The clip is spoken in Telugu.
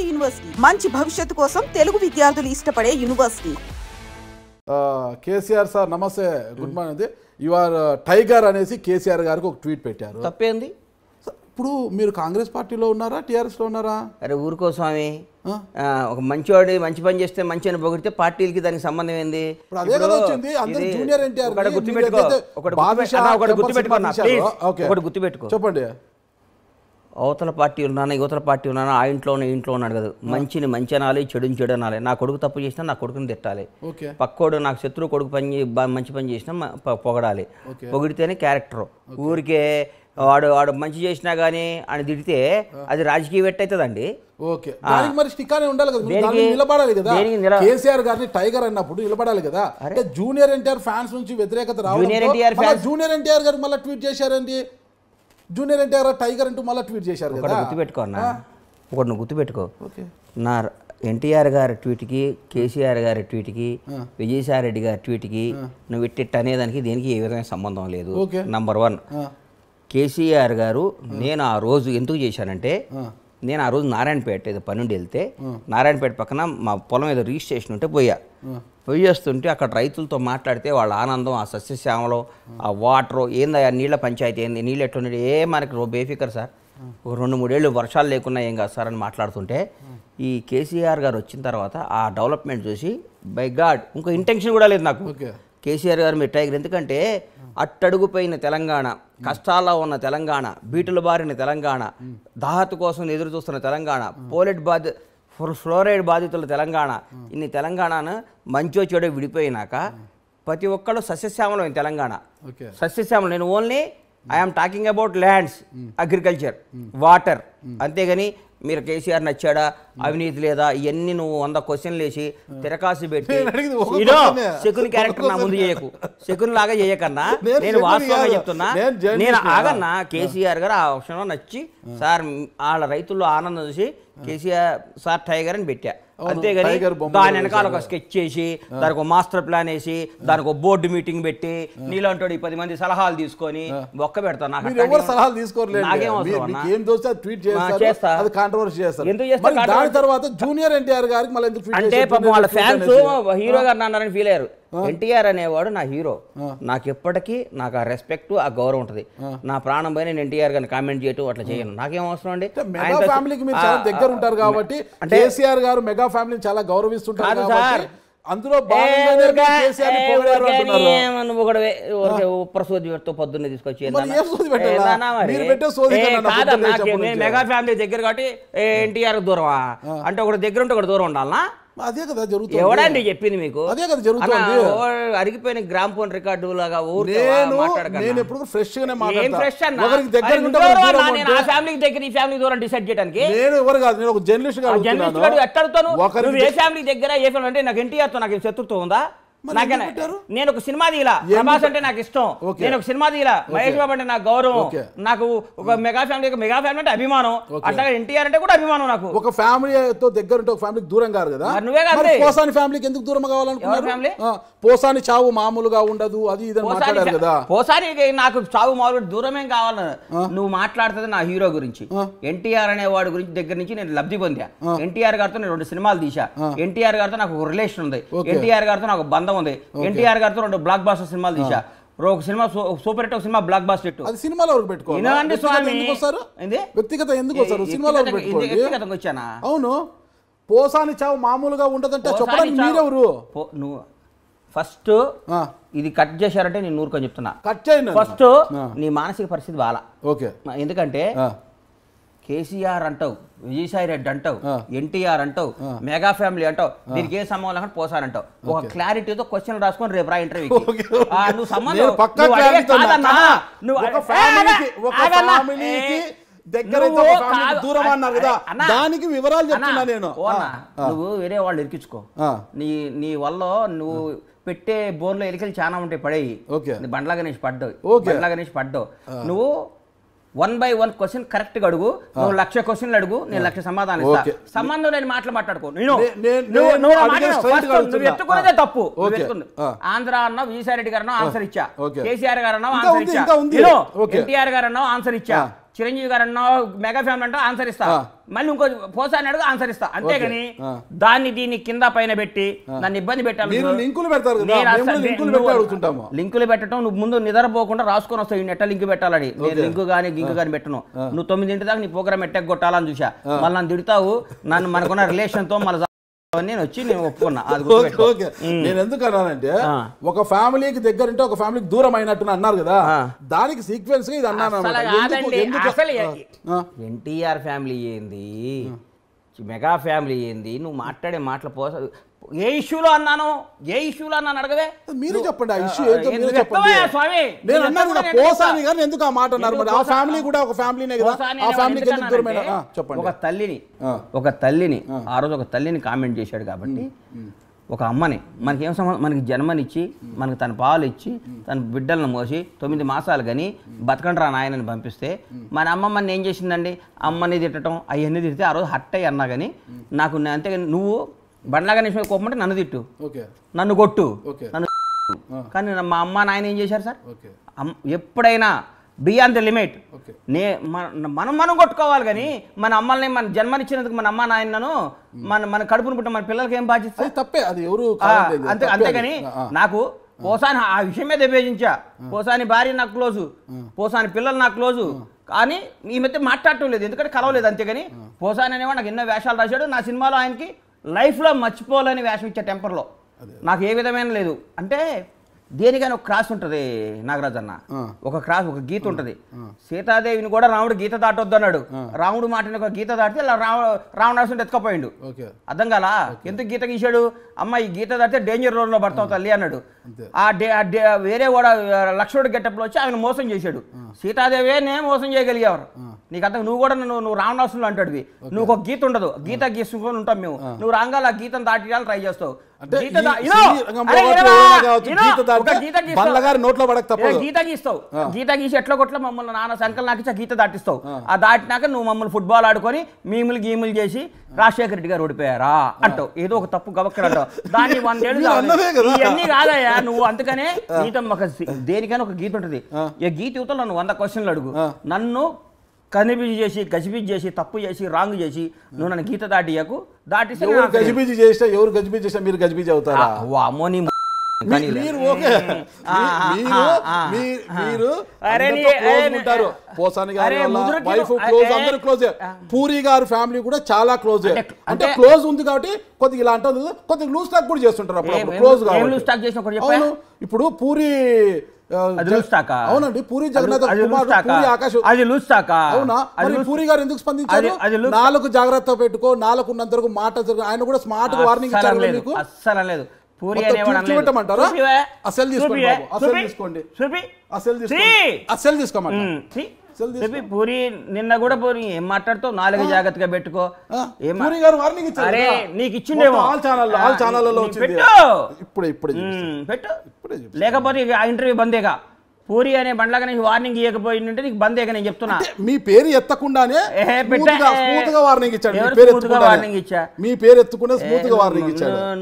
యూనివర్సిటీ మంచి భవిష్యత్తు కోసం తెలుగు విద్యార్థులు ఇష్టపడే యూనివర్సిటీ. కేసీఆర్ సార్ నమస్తే, గుడ్ మార్నింగ్. యువర్ టైగర్ అనేసి కేసీఆర్ గారికి ఒక ట్వీట్ పెట్టారు. తప్పేంది? ఇప్పుడు మీరు కాంగ్రెస్ పార్టీలో ఉన్నారా, టీఆర్ఎస్ లో ఉన్నారా? అరే ఊరుకో స్వామి, ఒక మంచివాడు మంచి పని చేస్తే మంచి అని పొగిడితే పార్టీలకి దానికి సంబంధం ఏంది? గుర్తుపెట్టుకో, చెప్పండి. అవతల పార్టీ ఉన్నాను, యువతల పార్టీ ఉన్నాను, ఆ ఇంట్లోనే ఇంట్లో ఉన్నాడు కదా. మంచిని మంచి అనాలి, చెడుని చెడు అనాలి. నా కొడుకు తప్పు చేసినా నా కొడుకుని తిట్టాలి. పక్కోడు నాకు శత్రువు కొడుకు మంచి పని చేసినా పొగడాలి. పొగిడితేనే క్యారెక్టర్. ఊరికే వాడు మంచి చేసినా కానీ అని తిడితే అది రాజకీయ వెట్ అవుతుందండి. నిలబడాలి కదా. కేసీఆర్ గారిని టైగర్ అన్నప్పుడు నిలబడాలి కదా. అంటే జూనియర్ ఎన్టీఆర్ ఫ్యాన్స్ నుంచి వ్యతిరేకత రావడం, జూనియర్ ఎన్టీఆర్ గారు మళ్ళీ ట్వీట్ చేశారండి. జూనియర్ ఎన్టీఆర్ టైగర్ అంటూ మళ్ళీ ట్వీట్ చేశారు కదా. గుర్తుపెట్టుకో అన్న, ఒకటి నువ్వు గుర్తుపెట్టుకో. నా ఎన్టీఆర్ గారి ట్వీట్కి, కేసీఆర్ గారి ట్వీట్కి, విజయసాయి రెడ్డి గారి ట్వీట్కి నువ్వు ఇట్టిట్ అనేదానికి దేనికి ఏ విధమైన సంబంధం లేదు. నంబర్ 1, కేసీఆర్ గారు నేను ఆ రోజు ఎందుకు చేశానంటే, నేను ఆ రోజు నారాయణపేట ఏదో పనుండి వెళ్తే నారాయణపేట పక్కన మా పొలం ఏదో రిజిస్ట్రేషన్ ఉంటే పోయేస్తుంటే అక్కడ రైతులతో మాట్లాడితే వాళ్ళ ఆనందం, ఆ సస్యశ్యామలో, ఆ వాటరు ఏందా, నీళ్ళ పంచాయతీ ఏంది, నీళ్ళు ఎట్లున్నాడు, మనకి బేఫికర్ సార్, ఒక 2-3 ఏళ్ళు వర్షాలు లేకున్నా ఏం కాదు సార్ అని మాట్లాడుతుంటే, ఈ కేసీఆర్ గారు వచ్చిన తర్వాత ఆ డెవలప్మెంట్ చూసి బై గాడ్ ఇంకో ఇంటెన్షన్ కూడా లేదు నాకు. కేసీఆర్ గారు మీరు టైగర్, ఎందుకంటే అట్టడుగుపోయిన తెలంగాణ, కష్టాల్లో ఉన్న తెలంగాణ, బీటులు బారిన తెలంగాణ, దాహతు కోసం ఎదురు చూస్తున్న తెలంగాణ, ఫ్లోరైడ్ బాధితుల తెలంగాణ, ఇన్ని తెలంగాణను మంచో చెడో విడిపోయినాక ప్రతి ఒక్కళ్ళు సస్యశ్యామలం తెలంగాణ. సస్యశ్యామలం. నేను only I'm talking about lands, agriculture, water. అంతేగాని మీరు కేసీఆర్ నచ్చాడా, అవినీతి లేదా, ఇవన్నీ నువ్వు 100 క్వశ్చన్లు వేసి తిరకాసు పెట్టి శకుని క్యారెక్టర్ నా ముందు చేయకు. శకుని లాగా చేయకన్నా నేను వాస్తవంగా చెప్తున్నా. నేను ఆగన్నా, కేసీఆర్ గారు ఆ విషయంలో నచ్చి సార్ వాళ్ళ రైతుల్లో ఆనందం చూసి కేసీఆర్ సార్ టైగర్ అని పెట్టా. అంతేగాని దాని వెనకాల ఒక స్కెచ్ చేసి, దానికి ఒక మాస్టర్ ప్లాన్ వేసి, దానికి ఒక బోర్డు మీటింగ్ పెట్టి, నీలాంటి 10 మంది సలహాలు తీసుకొని ఒక్క పెడతా. నాకు జూనియర్ ఎన్టీఆర్ గారికి అంటే పాపం వాళ్ళ ఫ్యాన్స్ హీరో గారు అన్నారని ఫీల్ అయ్యారు. ఎన్టీఆర్ అనేవాడు నా హీరో, నాకు ఎప్పటికీ నాకు ఆ రెస్పెక్ట్, ఆ గౌరవం ఉంటుంది. నా ప్రాణం పైన నేను ఎన్టీఆర్ గారిని కామెంట్ చేయటం అట్లా చేయను. నాకేం అవసరం అండి. దగ్గర ఉంటారు కాబట్టి కేసీఆర్ గారు మెగా ఫ్యామిలీని చాలా గౌరవిస్తుంటారు సార్. అందులో ప్రసోదితో పొద్దున్నే తీసుకొచ్చి మెగా ఫ్యామిలీ దగ్గర కాబట్టి ఎన్టీఆర్ దూరమా అంటే ఒకటి దగ్గర ఉంటే ఒకటి దూరం ఉండాలనా? అదే కదా జరుగుతుంది. ఎవడండి చెప్పింది మీకు? అదే కదా జరుగుతుంది. అరిగిపోయిన గ్రామ్ ఫోన్ రికార్డు లాగా ఫ్యామిలీకి దగ్గర ఈ ఫ్యామిలీ దూరం డిసైడ్ చేయడానికి ఏ ఫ్యామిలీ దగ్గర ఏ ఫ్యామిలీ అంటే నాకు ఎన్టీఆర్ తో నాకు శత్రుత్వం ఉందా? నేను ఒక సినిమా తీలా, ప్రభాస్ అంటే నాకు ఇష్టం, నేను ఒక సినిమా తీలా, మహేష్ బాబు అంటే నాకు గౌరవం, నాకు ఒక మెగా ఫ్యామిలీ అంటే అభిమానం, అట్లాగే ఎన్టీఆర్ అంటే కూడా అభిమానం. నాకు ఒక ఫ్యామిలీతో దగ్గర ఉంటే ఒక ఫ్యామిలీకి దూరం కాదు కదా. నువ్వే కాదు, పోసాని ఫ్యామిలీకి ఎందుకు దూరం కావాలనుకున్నారు? పోసాని చావు మామూలుగా ఉండదు, అది ఇదని మాట్లాడారు కదా. పోసానికి నాకు చావు మామూలు దూరమేం కావాలని నువ్వు మాట్లాడుతుంది నా హీరో గురించి. ఎన్టీఆర్ అనే వాడి గురించి దగ్గర నుంచి నేను లబ్ధి పొందా. ఎన్టీఆర్ గారితో నేను 2 సినిమాలు తీసా. ఎన్టీఆర్ గారితో నాకు ఒక రిలేషన్ ఉంది. ఎన్టీఆర్ గారితో నాకు బంధం ఉంది. ఎన్టీఆర్ గారితో 2 బ్లాక్ బాస్టర్ సినిమాలు తీసా. ఒక సినిమా సూపర్ హిట్, ఒక సినిమా బ్లాక్ బాస్టర్ హిట్. అది సినిమాలో పెట్టుకోవాలి. వ్యక్తిగత ఎందుకు వస్తారు? సినిమాలో వ్యక్తిగతంగా వచ్చానా? అవును. పోసాని చావు మామూలుగా ఉండదంటే చెప్పడానికి మీరెవరు? నువ్వు ఫస్ట్ ఇది కట్ చేశారంటే నేను నూరుకొని చెప్తున్నా. కట్ చేయండి. ఫస్ట్ నీ మానసిక పరిస్థితి బాలా. ఓకే. ఎందుకంటే కేసీఆర్ అంటావు, విజయసాయి రెడ్డి అంటావు, ఎన్టీఆర్ అంటావు, మెగా ఫ్యామిలీ అంటావు, దీనికి ఏ సంబంధం లేకుండా పోసారంటావు. ఒక క్లారిటీతో క్వశ్చన్ రాసుకొని రేపు రా ఇంటర్వ్యూకి. నువ్వు సంబంధం నువ్వు వేరే వాళ్ళు ఇరికించుకో. నీ వల్ల నువ్వు పెట్టే బోర్లో ఎలికలు చాలా ఉంటాయి, పడేయి. బండ్లా గణేష్ పడ్డావు. నువ్వు 1 by 1 క్వశ్చన్ కరెక్ట్ గా అడుగు. నువ్వు 1,00,000 క్వశ్చన్లు అడుగు, నేను 1,00,000 సమాధానం ఇస్తా. సంబంధం లేని మాటలు మాట్లాడుకో. నువ్వు ఎత్తుకునేదే తప్పు. ఆంధ్ర అన్నావు, విజయసాయి రెడ్డి గారు ఆన్సర్ ఇచ్చా, కేసీఆర్ గారు అన్నావు ఆన్సర్ ఇచ్చా, ఎన్టీఆర్ గారు అన్నావు ఆన్సర్ ఇచ్చా, చిరంజీవి గారు అన్నావు మెగా ఫ్యామిలీ అంటే ఆన్సర్ ఇస్తా, మళ్ళీ ఇంకో పోసాని అడుగు ఆన్సర్ ఇస్తా, అంతేగాని దాన్ని దీన్ని కింద పైన పెట్టి నన్ను ఇబ్బంది పెట్టాలి. లింకులు పెట్టడం నువ్వు ముందు నిద్రపోకుండా రాసుకొని వస్తావు, ఈ నెట్ట లింక్ పెట్టాలని. నేను లింకు కానీ గింకు కానీ పెట్టను. నువ్వు 9 దాకా నీ ప్రోగ్రామ్ ఎట్టెక్ కొట్టాలని చూసా, మళ్ళీ నన్ను తిడతావు, నన్ను మనకున్న రిలేషన్ తో మళ్ళీ నేను వచ్చి నేను ఒప్పుకున్నా. నేను ఎందుకు అన్నానంటే ఒక ఫ్యామిలీకి దగ్గర ఉంటే ఒక ఫ్యామిలీకి దూరం అయినట్టు అన్నారు కదా, దానికి సీక్వెన్స్ ఇది అన్నాను. ఎన్టీఆర్ ఫ్యామిలీ ఏంది, మెగా ఫ్యామిలీ ఏంది, నువ్వు మాట్లాడే మాటలు ఏ ఇష్యూలో అన్నాను, ఏ ఇష్యూలో అన్నాను అడగవే. మీరు చెప్పండి ఆ ఇష్యూ ఏంటో మీరు చెప్పండి. నేను అన్నాను కదా పోసాని గారు ఎందుకు ఆ మాట అన్నారు, మరి ఆ ఫ్యామిలీ కూడా ఒక ఫ్యామిలీనే కదా, ఆ ఫ్యామిలీకి ఎందుకు దూరమైన చెప్పండి. ఒక తల్లిని ఆ రోజు ఒక తల్లిని కామెంట్ చేశాడు కాబట్టి, ఒక అమ్మని మనకేం మనకి జన్మనిచ్చి మనకి తన పాలు ఇచ్చి తన బిడ్డలను మోసి 9 మాసాలు కానీ బతకండ్రా నాయనని పంపిస్తే మన అమ్మమ్మని ఏం చేసిందండి, అమ్మని తిట్టడం అవన్నీ తిడితే ఆ రోజు హట్ అయ్యి అన్నా కానీ నాకు అంతేగాని నువ్వు బండ్లాగా నిమిషం కోపమంటే నన్ను తిట్టు, నన్ను కొట్టు, నన్ను కానీ మా అమ్మ నాయన ఏం చేశారు సార్, ఎప్పుడైనా బియాండ్ ద లిమిట్ మనం కొట్టుకోవాలి కానీ మన అమ్మల్ని మన జన్మనిచ్చినందుకు మన అమ్మ నాయనను మన కడుపును పుట్టిన మన పిల్లలకి ఏం బాధ్యత, తప్పే అది ఎవరు అంతేగాని నాకు పోసాని ఆ విషయమే విభేజించా. పోసాని భార్య నాకు క్లోజు, పోసాని పిల్లలు నాకు క్లోజు, కానీ ఈ మధ్య మాట్లాడటం లేదు ఎందుకంటే కలవలేదు. అంతేగాని పోసాని అనేవాడు నాకు ఎన్నో వేషాలు రాశాడు, నా సినిమాలో ఆయనకి లైఫ్లో మర్చిపోలేని వేషం ఇచ్చే టెంపర్లో నాకు ఏ విధమైన లేదు. అంటే దేనికైనా ఒక క్రాస్ ఉంటుంది నాగరాజ్ అన్న, ఒక క్రాస్ ఒక గీత ఉంటుంది. సీతాదేవిని కూడా రాముడు గీత దాటొద్దు అన్నాడు, రాముడు మాటని ఒక గీత దాటితే రావణాసుని ఎత్తుకపోయిండు. అర్థం కాలా ఎందుకు గీత గీశాడు, అమ్మ ఈ గీత దాటితే డేంజర్ రోడ్లో పడతావు తల్లి అన్నాడు. వేరే కూడా లక్ష్మణుడు గెటప్లో వచ్చి ఆయన మోసం చేశాడు, సీతాదేవినే మోసం చేయగలిగేవారు. నీకు అంత నువ్వు కూడా నువ్వు రావణాసులు అంటాడు, నువ్వు ఒక గీత ఉండదు, గీత గీసుకొని ఉంటాం మేము, నువ్వు రాగాలి ఆ గీతను దాటియాలని ట్రై చేస్తావు. గీత గీస్తావు, గీత గీసి ఎట్లా కొట్ల మమ్మల్ని నాన్న సంకల్ నాకు గీత దాటిస్తావు. ఆ దాటినాక నువ్వు మమ్మల్ని ఫుట్బాల్ ఆడుకొని మీములు గీములు చేసి రాజశేఖర రెడ్డి గారు ఓడిపోయారా అంటావు, ఏదో ఒక తప్పు గబక్కర అంటావు. దాన్ని 100 ఏళ్ళు ఇవన్నీ కాదయ్యా నువ్వు. అందుకనే గీత దేనికైనా ఒక గీత ఉంటుంది. ఈ గీత యువతలు నన్ను 100 క్వశ్చన్లు అడుగు, నన్ను కనిపిజి చేసి గజిబిజి చేసి తప్పు చేసి రాంగ్ చేసి నువ్వు నన్ను గీత దాటియకు దాటిస్తే గజిబిజి చేసినా ఎవరు గజిబిజి చేసినా మీరు గజిబిజి అవుతారా? అమ్మోని పూరి గారు ఫ్యామిలీ కూడా చాలా క్లోజ్, అంటే క్లోజ్ ఉంది కాబట్టి కొద్దిగా ఇలా అంటే కొద్దిగా లూజ్ టాక్ కూడా చేస్తుంటారు అప్పుడు క్లోజ్ గా. ఇప్పుడు పూరి అవునండి పూరి జగన్నాథ్ కుమార్ పూరి ఆకాశ్ అవునా, పూరి గారు ఎందుకు స్పందించారు? 4 జాగ్రత్త పెట్టుకో, 4 ఉన్నంత వరకు మాట ఆయన కూడా స్మార్ట్ గా వార్నింగ్ ఇచ్చారు మీకు. అస్సలు లేదు పూరి చూపెట్టమంటారా? అసలు తీసుకోండి, అసలు తీసుకోండి, అసలు తీసుకోమంటారు. పూరి నిన్న కూడా పూరి ఏం మాట్లాడుతావు, 4 జాగ్రత్తగా పెట్టుకో. అరే నీకు ఇచ్చిండేమో పెట్టు, లేకపోతే ఆ ఇంటర్వ్యూ బందేగా. పూరి అనే బండ్లాగా నీకు వార్నింగ్ ఇవ్వకపోయిందంటే నీకు బందేగా నేను చెప్తున్నా. మీ పేరు ఎత్తకుండానే స్మూత్ గా వార్నింగ్ ఇచ్చాడు, మీ పేరు ఎత్తకుండా స్మూత్ గా వార్నింగ్ ఇచ్చాడు.